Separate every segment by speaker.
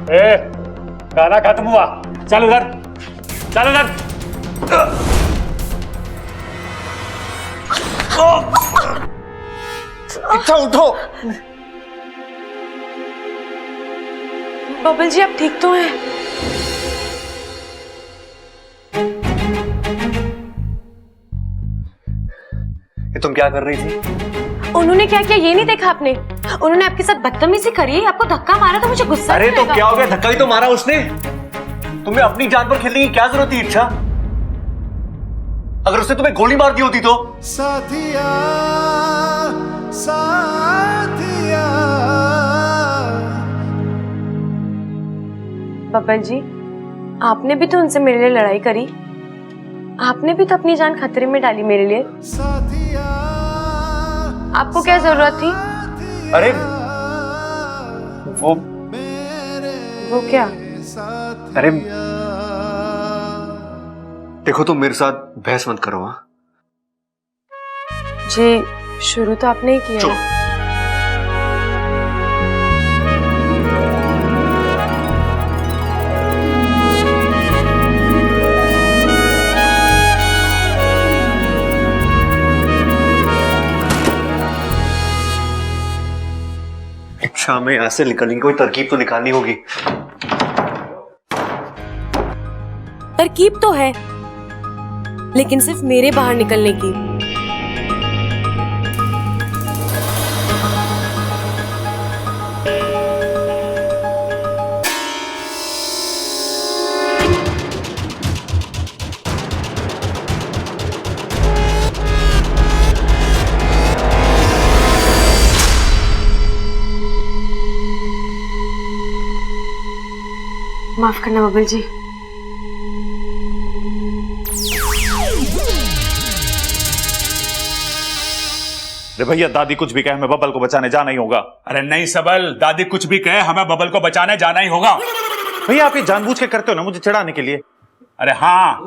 Speaker 1: ए, गाना खत्म हुआ, चल उधर, चल उधर।
Speaker 2: इच्छा उठो।
Speaker 3: बबल जी आप ठीक तो हैं?
Speaker 2: ये तुम क्या कर रही थी?
Speaker 3: उन्होंने क्या किया ये नहीं देखा आपने? उन्होंने आपके साथ बदतमीजी करी, आपको धक्का मारा तो मुझे गुस्सा
Speaker 2: अरे तो
Speaker 3: आएगा।
Speaker 2: क्या हो गया? धक्का ही तो मारा उसने। तुम्हें अपनी जान पर खेलने की क्या जरूरत थी इच्छा? अगर उसने तुम्हें गोली मार दी होती तो?
Speaker 4: साथिया साथिया।
Speaker 3: बबल जी आपने भी तो उनसे मेरे लिए लड़ाई करी, आपने भी तो अपनी जान खतरे में डाली मेरे लिए। आपको क्या जरूरत थी?
Speaker 2: अरे
Speaker 3: वो क्या?
Speaker 2: अरे देखो तुम मेरे साथ बहस मत करो। हाँ
Speaker 3: जी शुरू तो आपने ही किया।
Speaker 2: चुप। इच्छा में ऐसे निकलने की कोई तरकीब तो निकालनी होगी।
Speaker 3: तरकीब तो है लेकिन सिर्फ मेरे बाहर निकलने की। माफ करना बबल जी।
Speaker 1: अरे भैया दादी कुछ भी कहे हमें बबल को बचाने जाना ही होगा।
Speaker 5: अरे नहीं सबल, दादी कुछ भी कहे हमें बबल को बचाने जाना ही होगा।
Speaker 1: भैया आप ये जानबूझ के करते हो ना मुझे चिढ़ाने के लिए।
Speaker 5: अरे हाँ,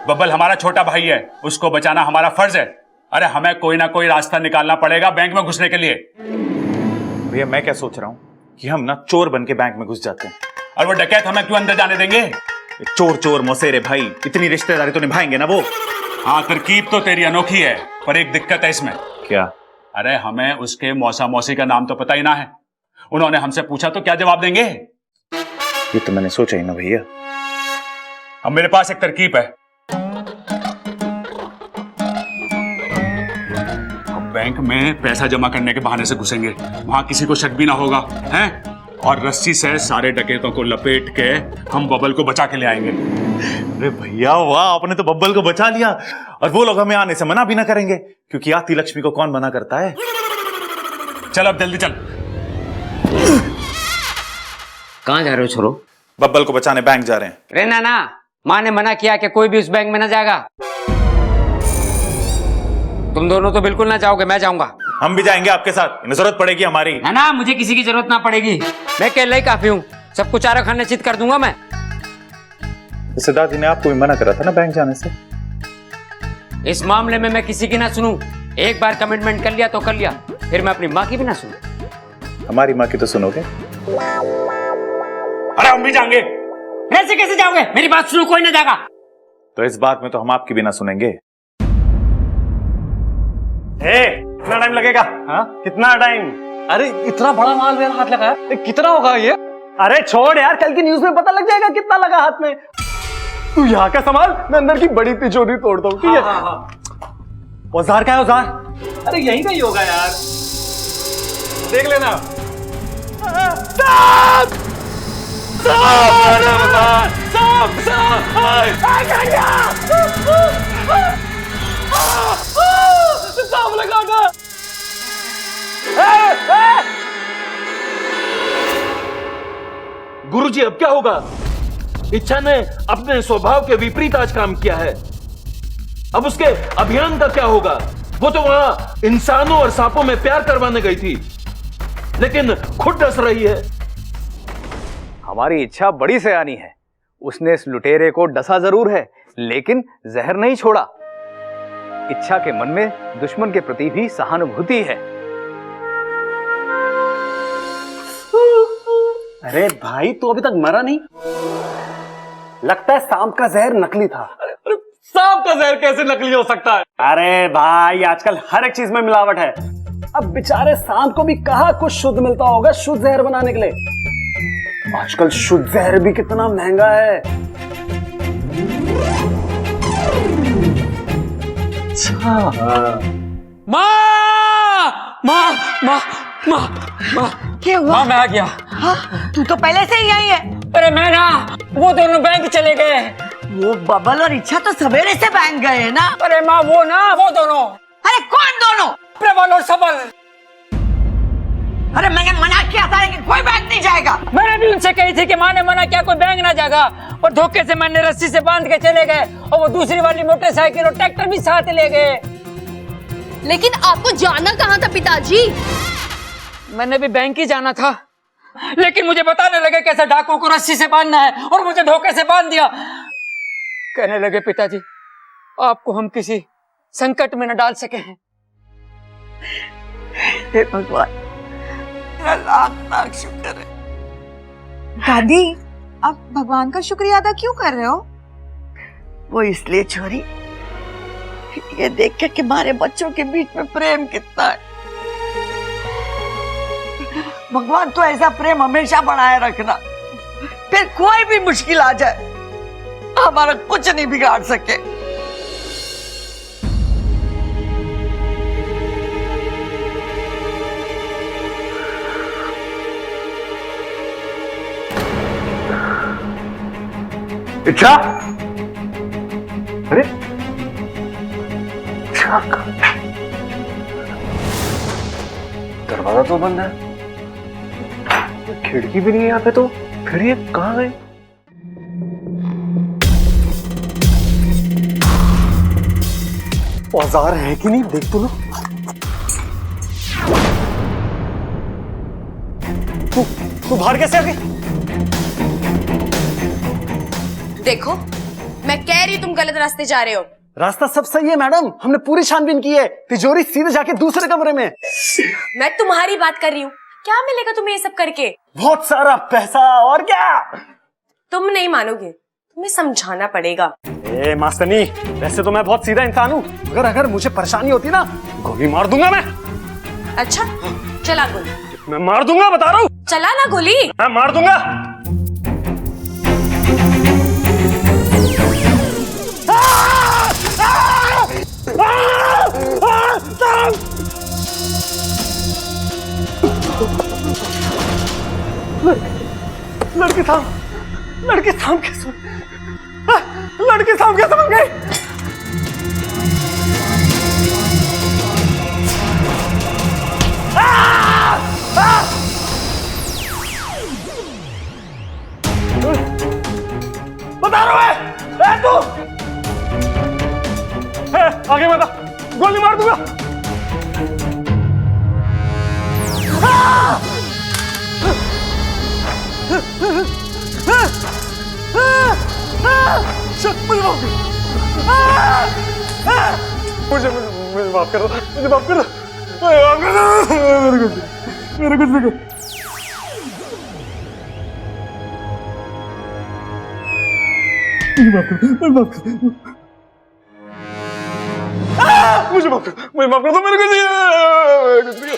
Speaker 5: बबल हमारा छोटा भाई है, उसको बचाना हमारा फर्ज है। अरे हमें कोई ना कोई रास्ता निकालना पड़ेगा बैंक में घुसने के लिए।
Speaker 1: भैया मैं क्या सोच रहा हूँ कि हम ना चोर बन के बैंक में घुस जाते हैं।
Speaker 5: और वो डकैत हमें क्यों अंदर जाने देंगे?
Speaker 1: चोर चोर मौसेरे भाई, इतनी रिश्तेदारी तो निभाएंगे ना वो।
Speaker 5: हाँ तरकीब तो तेरी अनोखी है, पर एक दिक्कत है इसमें।
Speaker 1: क्या?
Speaker 5: अरे हमें उसके मौसा मौसी का नाम तो पता ही ना है। उन्होंने हमसे पूछा तो क्या जवाब देंगे?
Speaker 1: ये तो मैंने सोचा ही ना भैया।
Speaker 5: अब मेरे पास एक तरकीब है। अब बैंक में पैसा जमा करने के बहाने से घुसेंगे, वहां किसी को शक भी ना होगा, हैं? और रस्सी से सारे डकैतों को लपेट के हम बबल को बचा के ले आएंगे।
Speaker 1: अरे भैया वाह, आपने तो बब्बल को बचा लिया और वो लोग हमें आने से मना भी ना करेंगे, क्योंकि आती लक्ष्मी को कौन मना करता है।
Speaker 5: चल अब जल्दी चल।
Speaker 6: कहाँ जा रहे हो छोरो?
Speaker 1: बब्बल को बचाने बैंक जा रहे हैं।
Speaker 6: अरे ना, माँ ने मना किया कि कोई भी उस बैंक में ना जाएगा। तुम दोनों तो बिल्कुल ना जाओगे, मैं जाऊंगा।
Speaker 1: हम भी जाएंगे आपके साथ, इन्हें जरूरत पड़ेगी हमारी।
Speaker 6: ना मुझे किसी की जरूरत ना पड़ेगी, मैं अकेले ही काफी हूँ। सबको चारा खाने चित कर दूंगा मैं।
Speaker 1: जैसे दादी ने आपको भी मना करा था ना बैंक जाने से।
Speaker 6: इस मामले में मैं किसी की ना सुनूं। एक बार कमिटमेंट कर लिया तो कर लिया, फिर मैं अपनी माँ की भी ना सुनूं।
Speaker 1: हमारी माँ की तो सुनोगे?
Speaker 5: अरे हम भी जाएंगे।
Speaker 6: ऐसे कैसे जाओगे? मेरी बात सुनो, कोई ना जाएगा।
Speaker 1: तो इस बात में तो हम आपकी भी ना सुनेंगे।
Speaker 2: कितना टाइम लगेगा? हाँ कितना टाइम?
Speaker 7: अरे इतना बड़ा माल मेरा हाथ लगा है, कितना होगा ये?
Speaker 2: अरे छोड़ यार, कल की न्यूज में पता लग जाएगा कितना लगा हाथ में। तू यहाँ का संभाल, मैं अंदर की बड़ी तिजोरी तोड़ता हूँ, ठीक है? औजार क्या है औजार?
Speaker 7: अरे यहीं का ही होगा यार, देख लेना। सांप लगा था। गुरुजी अब क्या होगा? इच्छा ने अपने स्वभाव के विपरीत आज काम किया है। अब उसके अभियान का क्या होगा? वो तो वहां इंसानों और सांपों में प्यार करवाने गई थी, लेकिन खुद डस रही है।
Speaker 8: हमारी इच्छा बड़ी सयानी है। उसने इस लुटेरे को डसा जरूर है, लेकिन जहर नहीं छोड़ा। इच्छा के मन में दुश्मन के प्रति भी सहानुभूति है।
Speaker 2: अरे भाई तू अभी तक मरा नहीं? लगता है सांप का जहर नकली था।
Speaker 7: अरे सांप का जहर कैसे नकली हो सकता है?
Speaker 2: अरे भाई आजकल हर एक चीज में मिलावट है। अब बेचारे सांप को भी कहाँ कुछ शुद्ध मिलता होगा शुद्ध जहर बनाने के लिए। आजकल शुद्ध जहर भी कितना महंगा है।
Speaker 6: माँ माँ माँ माँ माँ
Speaker 9: क्या हुआ?
Speaker 6: माँ मैं आ गया।
Speaker 9: हाँ, तू तो पहले से ही यही है।
Speaker 6: अरे मैं ना वो दोनों बैंक चले गए।
Speaker 9: वो बबल और इच्छा तो सवेरे से बैंक गए हैं ना।
Speaker 6: अरे माँ वो दोनों।
Speaker 9: अरे कौन दोनों?
Speaker 6: प्रबल और सबल।
Speaker 9: अरे मैंने मना किया था कि कोई बैंक नहीं जाएगा।
Speaker 6: मैंने भी उनसे कही थी कि माँ ने मना किया कोई बैंक ना जाएगा, और धोखे से मैंने रस्सी से बांध के चले गए, और वो दूसरी वाली मोटरसाइकिल और ट्रैक्टर भी साथ ले गए।
Speaker 3: लेकिन आपको जाना कहाँ था पिताजी?
Speaker 6: मैंने भी बैंक ही जाना था, लेकिन मुझे बताने लगे कैसे डाकुओं को रस्सी से बांधना है, और मुझे धोखे से बांध दिया। कहने लगे पिताजी आपको हम किसी संकट में न डाल सके हैं।
Speaker 9: हे भगवान, तेरा लाख लाख शुक्र है। दादी, आप भगवान का शुक्रिया अदा क्यों कर रहे हो? वो इसलिए छोरी, ये देख के कि हमारे बच्चों के बीच में प्रेम कितना है। भगवान तो ऐसा प्रेम हमेशा बनाए रखना, फिर कोई भी मुश्किल आ जाए हमारा कुछ नहीं बिगाड़ सके।
Speaker 2: इच्छा, अरे इच्छा, दरवाजा तो बंद है, खिड़की भी नहीं है यहाँ पे, तो फिर ये कहाँ गए? औजार है कि नहीं देख तो लो। तू बाहर कैसे आ गई?
Speaker 3: देखो मैं कह रही तुम गलत रास्ते जा रहे हो।
Speaker 2: रास्ता सब सही है मैडम, हमने पूरी छानबीन की है। तिजोरी सीधे जाके दूसरे कमरे में।
Speaker 3: मैं तुम्हारी बात कर रही हूँ। क्या मिलेगा तुम्हें ये सब करके?
Speaker 2: बहुत सारा पैसा, और क्या?
Speaker 3: तुम नहीं मानोगे, तुम्हें समझाना पड़ेगा।
Speaker 2: ए मास्तनी, वैसे तो मैं बहुत सीधा इंसान हूँ, मगर अगर मुझे परेशानी होती ना, गोली मार दूंगा मैं।
Speaker 3: अच्छा चला गोली।
Speaker 2: मैं मार दूंगा, बता रहा हूँ।
Speaker 3: चला ना गोली।
Speaker 2: मैं मार दूंगा। लड़की सांप कैसे बन गई? बता रहा है तू। आगे बता, गोली मार दूंगा। मुझे माफ करो, मुझे माफ करो, मेरे कुछ नहीं। मुझे माफ कर दो, मेरे कुछ नहीं।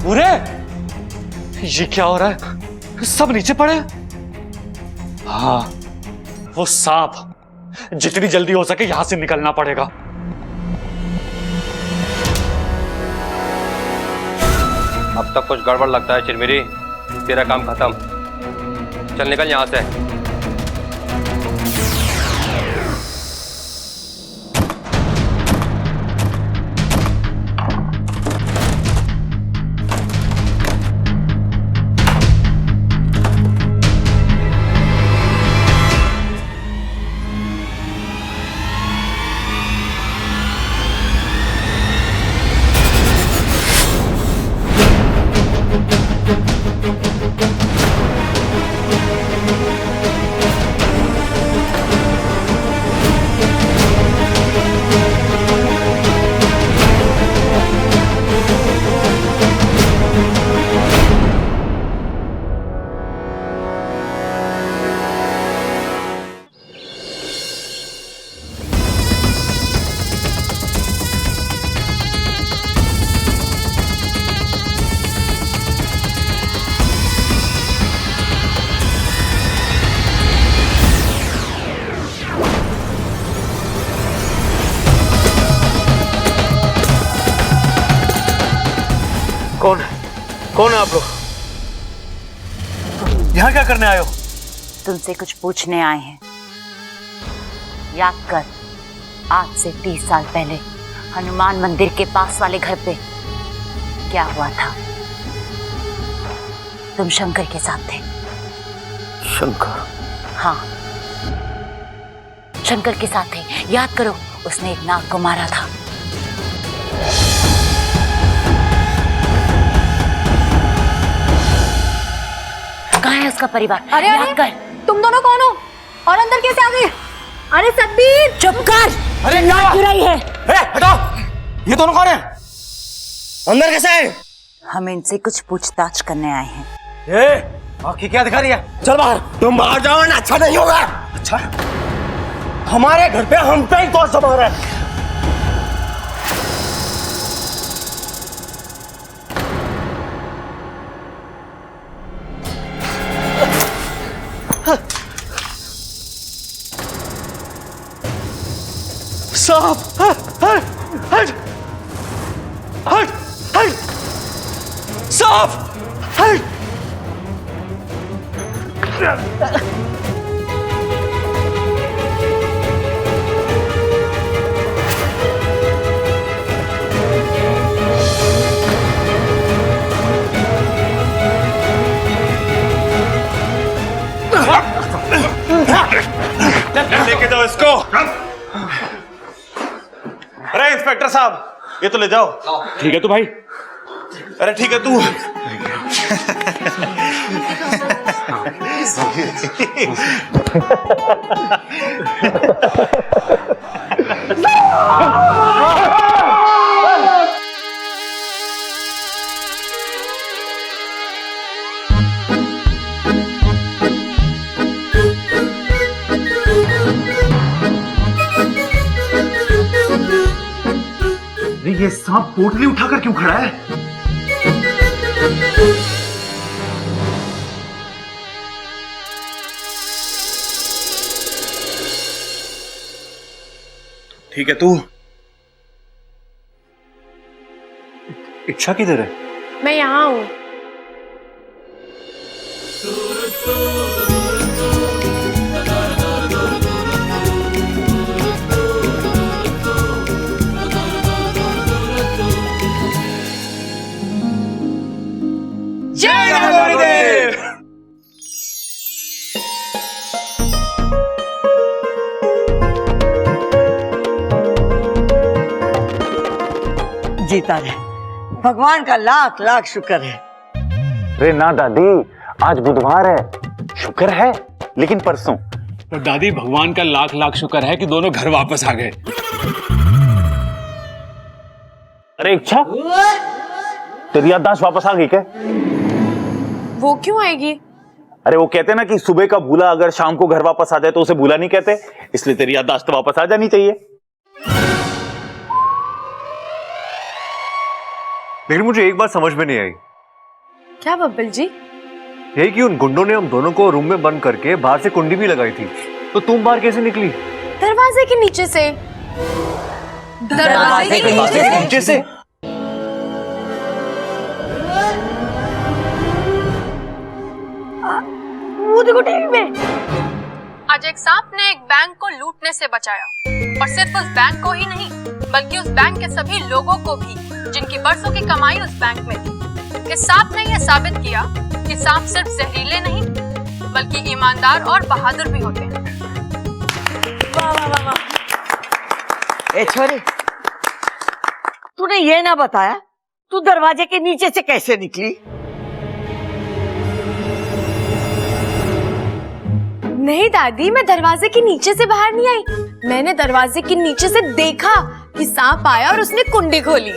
Speaker 10: अरे ये क्या हो रहा है? सब नीचे पड़े। हाँ वो सांप, जितनी जल्दी हो सके यहां से निकलना पड़ेगा।
Speaker 11: अब तक कुछ गड़बड़ लगता है चिरमिरी, तेरा काम खत्म। चल निकल यहां से।
Speaker 7: कौन है आप लोग?
Speaker 10: यहाँ क्या करने आए हो?
Speaker 9: तुमसे कुछ पूछने आए हैं। याद कर, आज से 30 साल पहले हनुमान मंदिर के पास वाले घर पे क्या हुआ था? तुम शंकर के साथ थे।
Speaker 7: शंकर?
Speaker 9: हाँ, शंकर के साथ थे। याद करो, उसने एक नाग को मारा था। कहाँ है उसका परिवार?
Speaker 3: अरे
Speaker 9: याद कर।
Speaker 3: तुम दोनों कौन हो और अंदर कैसे आ गए? अरे सतबीर
Speaker 9: चुप कर।
Speaker 10: अरे
Speaker 9: नाक क्यों रही है?
Speaker 10: हटाओ, ये दोनों कौन है? अंदर कैसे आए?
Speaker 9: हम इनसे कुछ पूछताछ करने आए हैं।
Speaker 10: आँखें क्या दिखा रही है? चल बाहर। तुम बाहर जाओ ना, अच्छा नहीं होगा। अच्छा, हमारे घर पे हम पे ही दोष जमा रहा है। सांप! हट! हट! हट! हट! सांप! हट!
Speaker 1: लेके जाओ इसको। अरे इंस्पेक्टर साहब, ये तो ले जाओ।
Speaker 5: ठीक है तो भाई।
Speaker 1: अरे ठीक है तू। ये सांप पोटली उठाकर क्यों खड़ा है? ठीक है तू।
Speaker 10: इच्छा किधर है?
Speaker 3: मैं यहाँ हूँ।
Speaker 1: जय गुरुदेव।
Speaker 9: जीता रहे, भगवान का लाख लाख शुक्र है।
Speaker 1: अरे ना दादी, आज बुधवार है। शुक्र है, लेकिन परसों।
Speaker 5: तो दादी, भगवान का लाख लाख शुक्र है कि दोनों घर वापस आ गए।
Speaker 1: अरे इच्छा, तेरी याददाश्त वापस आ गई क्या?
Speaker 3: वो क्यों आएगी?
Speaker 1: अरे वो कहते ना कि सुबह का भूला अगर शाम को घर वापस आ जाए तो उसे भूला नहीं कहते, इसलिए तेरी याददाश्त तो वापस आ जानी चाहिए।
Speaker 10: लेकिन मुझे एक बात समझ में नहीं आई।
Speaker 3: क्या बब्बल जी?
Speaker 10: यही कि उन गुंडों ने हम दोनों को रूम में बंद करके बाहर से कुंडी भी लगाई थी, तो तुम बाहर कैसे निकली?
Speaker 3: दरवाजे के नीचे से। दरवाजे के
Speaker 10: नीचे से?
Speaker 3: वो देखो टीवी में। आज एक सांप ने एक बैंक को लूटने से बचाया, और सिर्फ उस बैंक को ही नहीं बल्कि उस बैंक के सभी लोगों को भी जिनकी बरसों की कमाई उस बैंक में थी। इस सांप ने यह साबित किया कि सांप सिर्फ जहरीले नहीं बल्कि ईमानदार और बहादुर भी होते हैं।
Speaker 9: वाह वाह वाह वाह। ए छोरी, तूने ये ना बताया तू दरवाजे के नीचे से कैसे निकली?
Speaker 3: नहीं दादी, मैं दरवाजे के नीचे से बाहर नहीं आई। मैंने दरवाजे के नीचे से देखा कि सांप आया और उसने कुंडी खोली।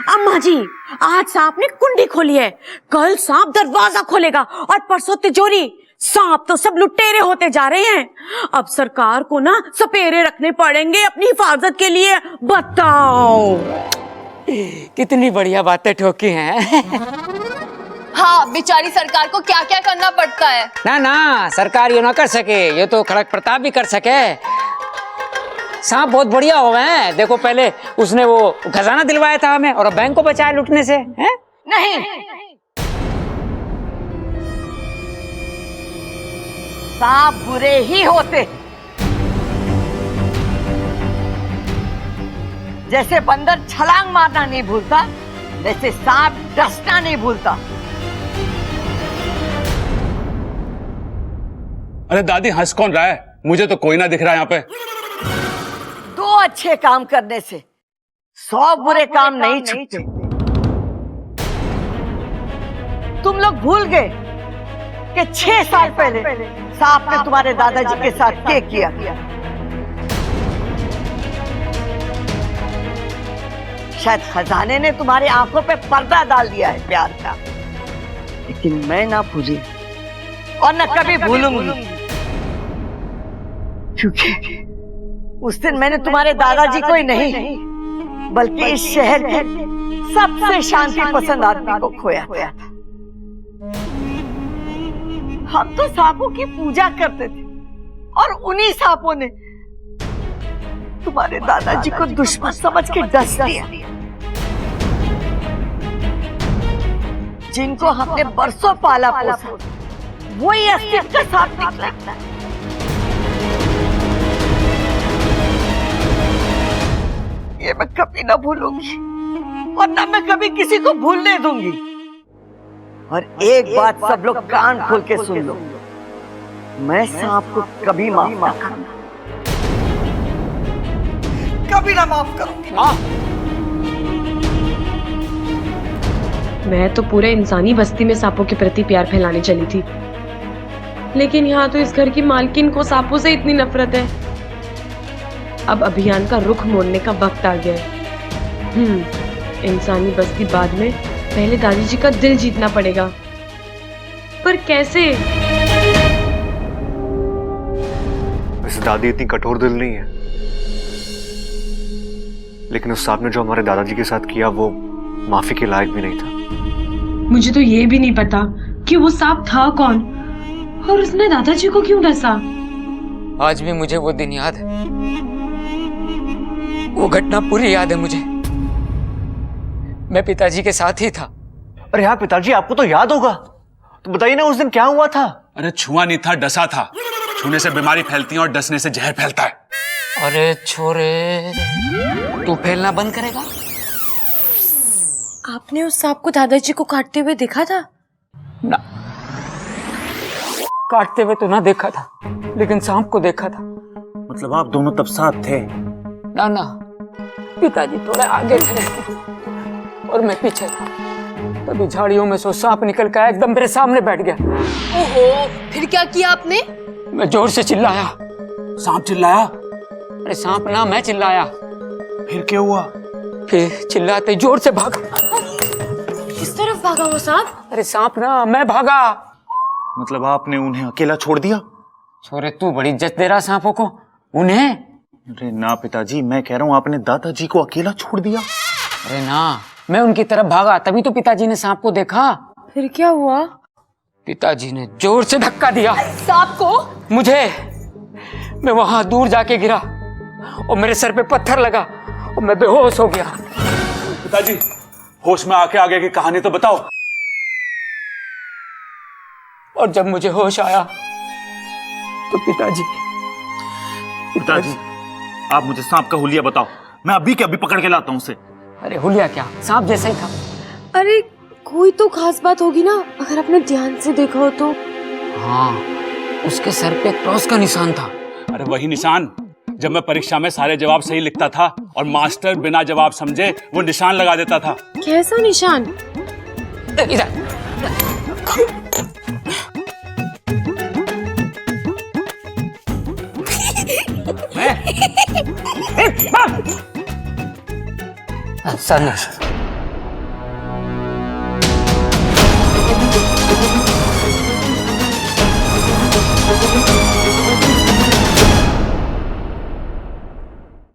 Speaker 9: अम्मा जी, आज सांप ने कुंडी खोली है, कल सांप दरवाजा खोलेगा और परसों तिजोरी। सांप तो सब लुटेरे होते जा रहे हैं। अब सरकार को ना सपेरे रखने पड़ेंगे अपनी हिफाजत के लिए। बताओ
Speaker 6: कितनी बढ़िया बातें ठोकी हैं।
Speaker 3: हाँ, बेचारी सरकार को क्या क्या करना पड़ता है।
Speaker 6: ना ना, सरकार ये ना कर सके, ये तो खड़क प्रताप भी कर सके। सांप बहुत बढ़िया हो गए हैं। देखो पहले उसने वो खजाना दिलवाया था हमें और अब बैंक को बचाया लूटने से, हैं?
Speaker 9: नहीं, सांप बुरे ही होते। जैसे बंदर छलांग मारना नहीं भूलता, वैसे सांप डसना नहीं भूलता।
Speaker 5: अरे दादी हंस कौन रहा है? मुझे तो कोई ना दिख रहा है यहाँ पे।
Speaker 9: 2 अच्छे काम करने से 100 बुरे काम नहीं छूटते। तुम लोग भूल गए कि 6 साल पहले सांप ने तुम्हारे दादाजी के साथ क्या किया। शायद खजाने ने तुम्हारी आंखों पे पर्दा डाल दिया है प्यार का, लेकिन मैं ना भूली और न कभी भूलूंगी, क्योंकि उस दिन मैंने तुम्हारे दादाजी को ही नहीं बल्कि इस शहर के सबसे शांति पसंद आदमी को खोया था। हम तो सांपों की पूजा करते थे और उन्हीं सांपों ने तुम्हारे दादाजी को दुश्मन समझ के डस दिया। जिनको हमने बरसों पाला पोसा, वही अस्तित्व का सांप निकला। ये मैं कभी ना भूलूंगी और ना मैं कभी किसी को भूलने दूंगी। और एक बात सब लोग कान खोल के सुन लो, मैं सांप को कभी माफ ना करूंगा, कभी ना माफ करूंगी।
Speaker 12: मैं तो पूरे इंसानी बस्ती में सांपों के प्रति प्यार फैलाने चली थी, लेकिन यहाँ तो इस घर की मालकिन को सांपों से इतनी नफरत है। अब अभियान का रुख मोड़ने का वक्त आ गया है। इंसानी बस्ती बाद में, पहले दादी जी का दिल जीतना पड़ेगा। पर कैसे?
Speaker 13: वैसे दादी इतनी कठोर दिल नहीं है, लेकिन उस सांप ने जो हमारे दादाजी के साथ किया वो माफी के लायक भी नहीं था।
Speaker 12: मुझे तो ये भी नहीं पता कि वो सांप था कौन और उसने दादाजी को क्यों डसा।
Speaker 6: आज भी मुझे वो दिन याद है, वो घटना पूरी याद है मुझे। मैं पिताजी के साथ ही था।
Speaker 13: अरे हाँ पिताजी, आपको तो याद होगा, तो बताइए ना उस दिन क्या हुआ था।
Speaker 5: अरे छुआ नहीं था, डसा था। छूने से बीमारी फैलती है और डसने से जहर फैलता है।
Speaker 6: अरे छोरे, तू फैलना बंद करेगा?
Speaker 12: आपने उस सांप को दादाजी को काटते हुए देखा था?
Speaker 6: ना, काटते हुए तो ना देखा था, लेकिन सांप को देखा था।
Speaker 1: मतलब आप दोनों तब साथ थे?
Speaker 6: ना ना, पिताजी थोड़ा आगे थे और मैं पीछे था। तभी झाड़ियों में से सांप निकल कर एकदम मेरे सामने बैठ गया।
Speaker 12: ओहो, फिर क्या किया आपने?
Speaker 6: मैं जोर से चिल्लाया।
Speaker 5: सांप चिल्लाया?
Speaker 6: अरे सांप ना, मैं चिल्लाया।
Speaker 1: फिर क्या हुआ?
Speaker 6: फिर चिल्लाते जोर से भागा।
Speaker 12: किस तरफ भागा वो सांप?
Speaker 6: अरे सांप ना, मैं भागा।
Speaker 1: मतलब आपने उन्हें अकेला छोड़ दिया?
Speaker 6: छोरे, तू बड़ी इज्जत दे रहा सांपों को। उन्हें?
Speaker 1: अरे ना पिताजी, मैं कह रहा हूँ आपने दादाजी को अकेला छोड़ दिया।
Speaker 6: अरे ना, मैं उनकी तरफ भागा, तभी तो पिताजी ने सांप को देखा।
Speaker 12: फिर क्या हुआ?
Speaker 6: पिताजी ने जोर से धक्का दिया
Speaker 12: सांप को।
Speaker 6: मुझे। मैं वहां दूर जाके गिरा और मेरे सर पे पत्थर लगा और मैं बेहोश हो गया।
Speaker 5: पिताजी, होश में आके आगे की कहानी तो बताओ।
Speaker 6: और जब मुझे होश आया तो पिताजी
Speaker 1: आप मुझे सांप का हुलिया बताओ, मैं अभी के अभी पकड़ के लाता हूँ उसे।
Speaker 6: अरे हुलिया क्या, सांप जैसा ही था।
Speaker 12: अरे कोई तो खास बात होगी ना, अगर आपने ध्यान से देखा हो तो।
Speaker 6: हाँ, उसके सर पे क्रॉस का निशान था।
Speaker 5: अरे वही निशान जब मैं परीक्षा में सारे जवाब सही लिखता था और मास्टर बिना जवाब समझे वो निशान लगा देता था।
Speaker 12: कैसा निशान?
Speaker 6: इधर।